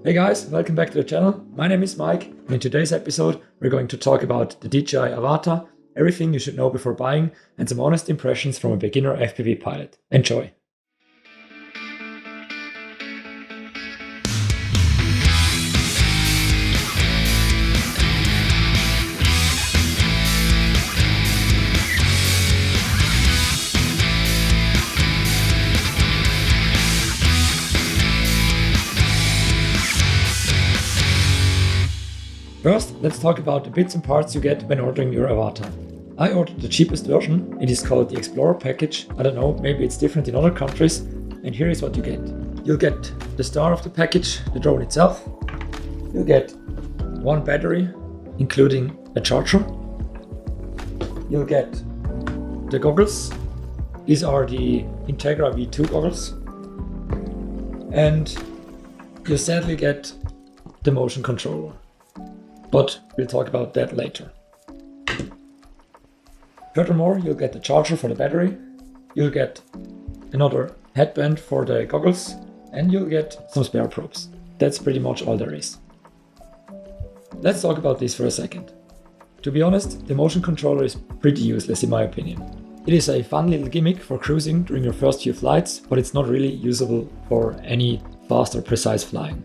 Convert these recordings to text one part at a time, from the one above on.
Hey guys, welcome back to the channel. My name is Mike, and in today's episode we're going to talk about the DJI Avata, everything you should know before buying, and some honest impressions from a beginner FPV pilot. Enjoy! First, let's talk about the bits and parts you get when ordering your Avata. I ordered the cheapest version. It is called the Explorer package. I don't know, maybe it's different in other countries. And here is what you get. You'll get the star of the package, the drone itself. You'll get one battery, including a charger. You'll get the goggles. These are the Integra V2 goggles. And you sadly get the motion controller. But we'll talk about that later. Furthermore, you'll get the charger for the battery, you'll get another headband for the goggles, and you'll get some spare probes. That's pretty much all there is. Let's talk about this for a second. To be honest, the motion controller is pretty useless in my opinion. It is a fun little gimmick for cruising during your first few flights, but it's not really usable for any fast or precise flying.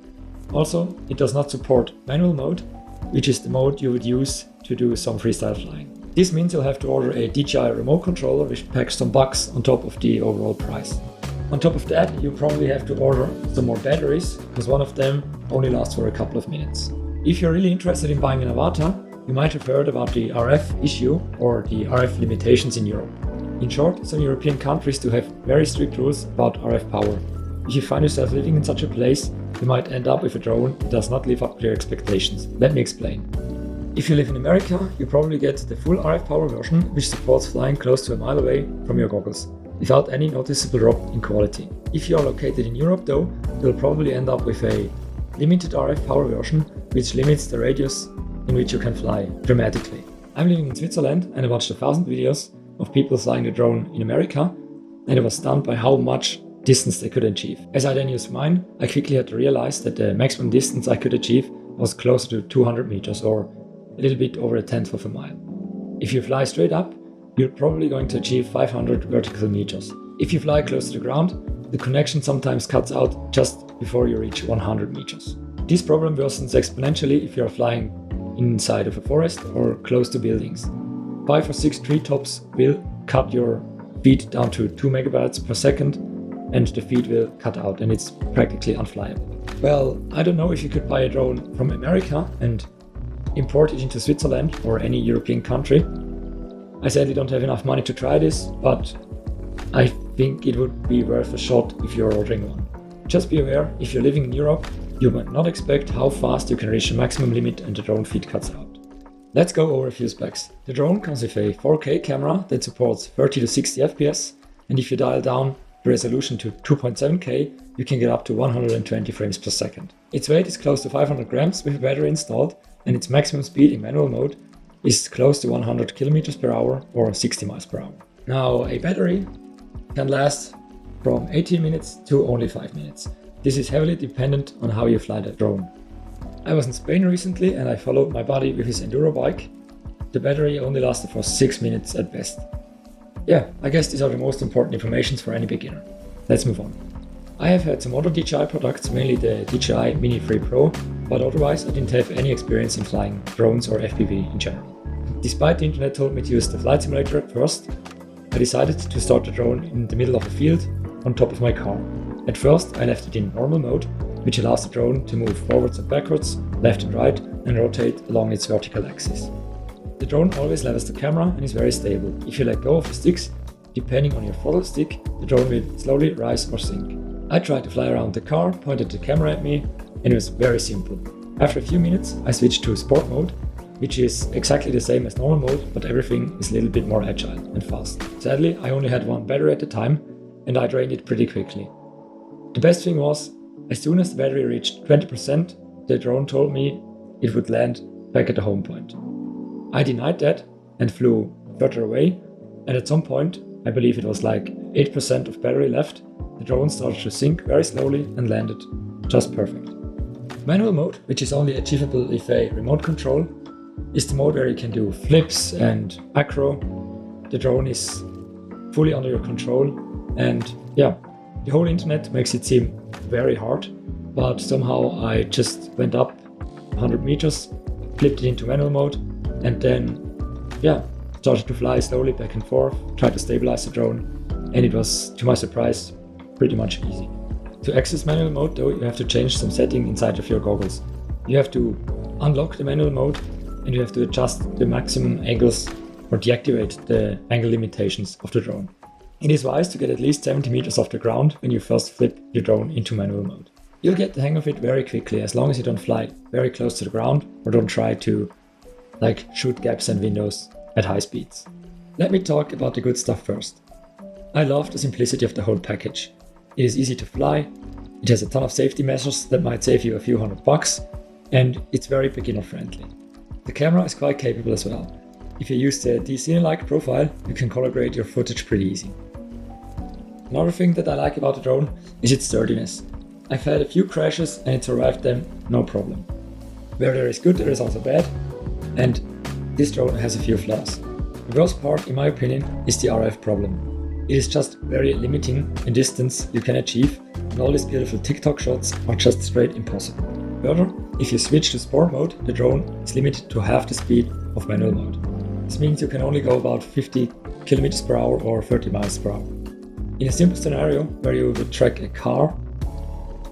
Also, it does not support manual mode, which is the mode you would use to do some freestyle flying. This means you'll have to order a DJI remote controller which packs some bucks on top of the overall price. On top of that, you probably have to order some more batteries, because one of them only lasts for a couple of minutes. If you're really interested in buying an Avata, you might have heard about the RF issue or the RF limitations in Europe. In short, some European countries do have very strict rules about RF power. If you find yourself living in such a place, you might end up with a drone that does not live up to your expectations. Let me explain. If you live in America, you probably get the full RF power version, which supports flying close to a mile away from your goggles, without any noticeable drop in quality. If you are located in Europe though, you'll probably end up with a limited RF power version, which limits the radius in which you can fly dramatically. I'm living in Switzerland and I watched 1,000 videos of people flying the drone in America, and I was stunned by how much distance they could achieve. As I then used mine, I quickly had to realize that the maximum distance I could achieve was closer to 200 meters or a little bit over 1/10 of a mile. If you fly straight up, you're probably going to achieve 500 vertical meters. If you fly close to the ground, the connection sometimes cuts out just before you reach 100 meters. This problem worsens exponentially if you are flying inside of a forest or close to buildings. 5 or 6 treetops will cut your feed down to 2 megabytes per second, and the feed will cut out and it's practically unflyable. Well, I don't know if you could buy a drone from America and import it into Switzerland or any European country. I sadly don't have enough money to try this, but I think it would be worth a shot if you're ordering one. Just be aware, if you're living in Europe, you might not expect how fast you can reach the maximum limit and the drone feed cuts out. Let's go over a few specs. The drone comes with a 4K camera that supports 30 to 60 FPS, and if you dial down the resolution to 2.7K, you can get up to 120 frames per second. Its weight is close to 500 grams with a battery installed, and its maximum speed in manual mode is close to 100 kilometers per hour or 60 miles per hour. Now, a battery can last from 18 minutes to only 5 minutes. This is heavily dependent on how you fly the drone. I was in Spain recently and I followed my buddy with his enduro bike. The battery only lasted for 6 minutes at best. Yeah, I guess these are the most important information for any beginner. Let's move on. I have had some other DJI products, mainly the DJI Mini 3 Pro, but otherwise I didn't have any experience in flying drones or FPV in general. Despite the internet told me to use the flight simulator at first, I decided to start the drone in the middle of a field on top of my car. At first I left it in normal mode, which allows the drone to move forwards and backwards, left and right, and rotate along its vertical axis. The drone always levels the camera and is very stable. If you let go of the sticks, depending on your throttle stick, the drone will slowly rise or sink. I tried to fly around the car, pointed the camera at me, and it was very simple. After a few minutes, I switched to sport mode, which is exactly the same as normal mode, but everything is a little bit more agile and fast. Sadly, I only had one battery at the time, and I drained it pretty quickly. The best thing was, as soon as the battery reached 20%, the drone told me it would land back at the home point. I denied that and flew further away, and at some point, I believe it was like 8% of battery left, the drone started to sink very slowly and landed just perfect. Manual mode, which is only achievable with a remote control, is the mode where you can do flips and macro. The drone is fully under your control, and yeah, the whole internet makes it seem very hard, but somehow I just went up 100 meters, flipped it into manual mode, and then yeah, started to fly slowly back and forth, tried to stabilize the drone, and it was, to my surprise, pretty much easy. To access manual mode though, you have to change some setting inside of your goggles. You have to unlock the manual mode, and you have to adjust the maximum angles or deactivate the angle limitations of the drone. It is wise to get at least 70 meters off the ground when you first flip your drone into manual mode. You'll get the hang of it very quickly, as long as you don't fly very close to the ground or don't try to shoot gaps and windows at high speeds. Let me talk about the good stuff first. I love the simplicity of the whole package. It is easy to fly, it has a ton of safety measures that might save you a few $100, and it's very beginner friendly. The camera is quite capable as well. If you use the DJI-like profile, you can color grade your footage pretty easy. Another thing that I like about the drone is its sturdiness. I've had a few crashes and it survived them no problem. Where there is good, there is also bad, and this drone has a few flaws. The worst part, in my opinion, is the RF problem. It is just very limiting in distance you can achieve, and all these beautiful TikTok shots are just straight impossible. Further, if you switch to sport mode, the drone is limited to half the speed of manual mode. This means you can only go about 50 km per hour or 30 miles per hour. In a simple scenario where you would track a car,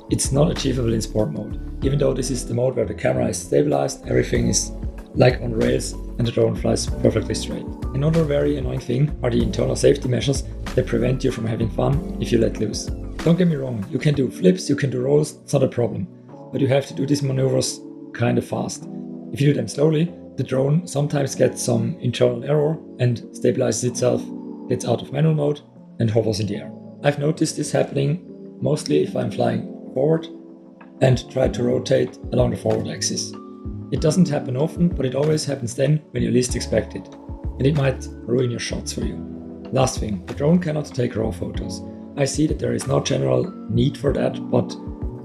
it's not achievable in sport mode. Even though this is the mode where the camera is stabilized, everything is like on rails and the drone flies perfectly straight. Another very annoying thing are the internal safety measures that prevent you from having fun if you let loose. Don't get me wrong, you can do flips, you can do rolls, it's not a problem. But you have to do these maneuvers kind of fast. If you do them slowly, the drone sometimes gets some internal error and stabilizes itself, gets out of manual mode and hovers in the air. I've noticed this happening mostly if I'm flying forward and try to rotate along the forward axis. It doesn't happen often, but it always happens then when you least expect it, and it might ruin your shots for you. Last thing, the drone cannot take raw photos. I see that there is no general need for that, but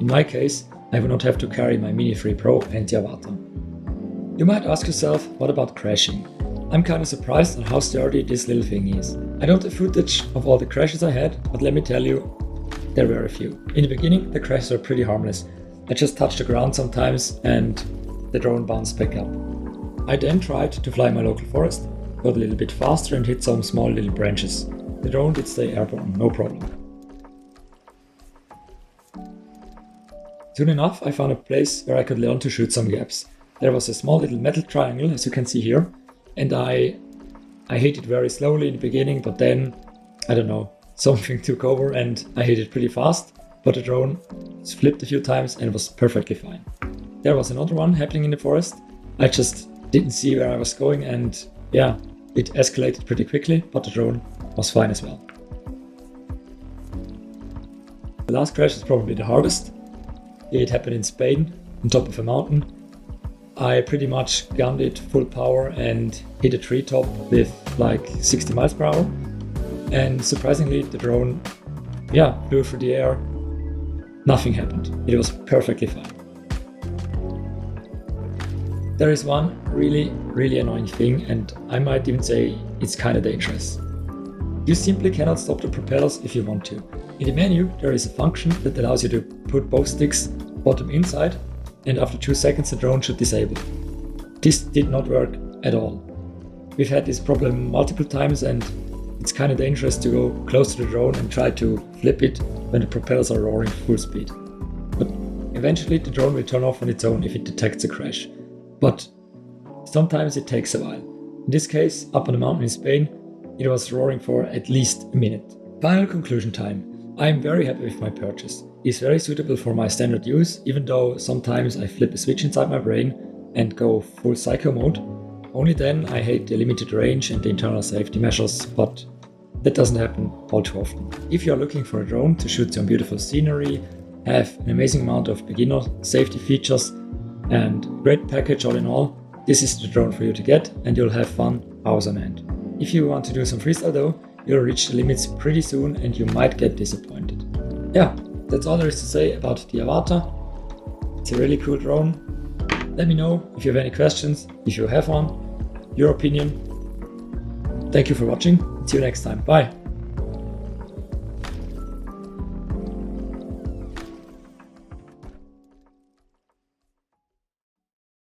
in my case, I will not have to carry my Mini 3 Pro and the Avata. You might ask yourself, what about crashing? I'm kinda surprised on how sturdy this little thing is. I don't have footage of all the crashes I had, but let me tell you, there were a few. In the beginning, the crashes were pretty harmless. I just touched the ground sometimes and the drone bounced back up. I then tried to fly in my local forest, got a little bit faster and hit some small little branches. The drone did stay airborne, no problem. Soon enough, I found a place where I could learn to shoot some gaps. There was a small little metal triangle, as you can see here, and I hit it very slowly in the beginning, but then, I don't know, something took over and I hit it pretty fast, but the drone flipped a few times and was perfectly fine. There was another one happening in the forest. I just didn't see where I was going, and yeah, it escalated pretty quickly, but the drone was fine as well. The last crash is probably the hardest. It happened in Spain, on top of a mountain. I pretty much gunned it full power and hit a treetop with like 60 miles per hour. And surprisingly, the drone, flew through the air. Nothing happened. It was perfectly fine. There is one really annoying thing, and I might even say it's kinda dangerous. You simply cannot stop the propellers if you want to. In the menu, there is a function that allows you to put both sticks bottom inside, and after 2 seconds the drone should disable. This did not work at all. We've had this problem multiple times, and it's kinda dangerous to go close to the drone and try to flip it when the propellers are roaring full speed. But eventually the drone will turn off on its own if it detects a crash. But sometimes it takes a while. In this case, up on the mountain in Spain, it was roaring for at least a minute. Final conclusion time. I am very happy with my purchase. It is very suitable for my standard use, even though sometimes I flip a switch inside my brain and go full psycho mode. Only then I hate the limited range and the internal safety measures, but that doesn't happen all too often. If you are looking for a drone to shoot some beautiful scenery, have an amazing amount of beginner safety features, and great package all in all, this is the drone for you to get, and you'll have fun hours on end. If you want to do some freestyle though, you'll reach the limits pretty soon and you might get disappointed. Yeah, that's all there is to say about the Avata. It's a really cool drone. Let me know if you have any questions, if you have one, your opinion. Thank you for watching. See you next time. Bye.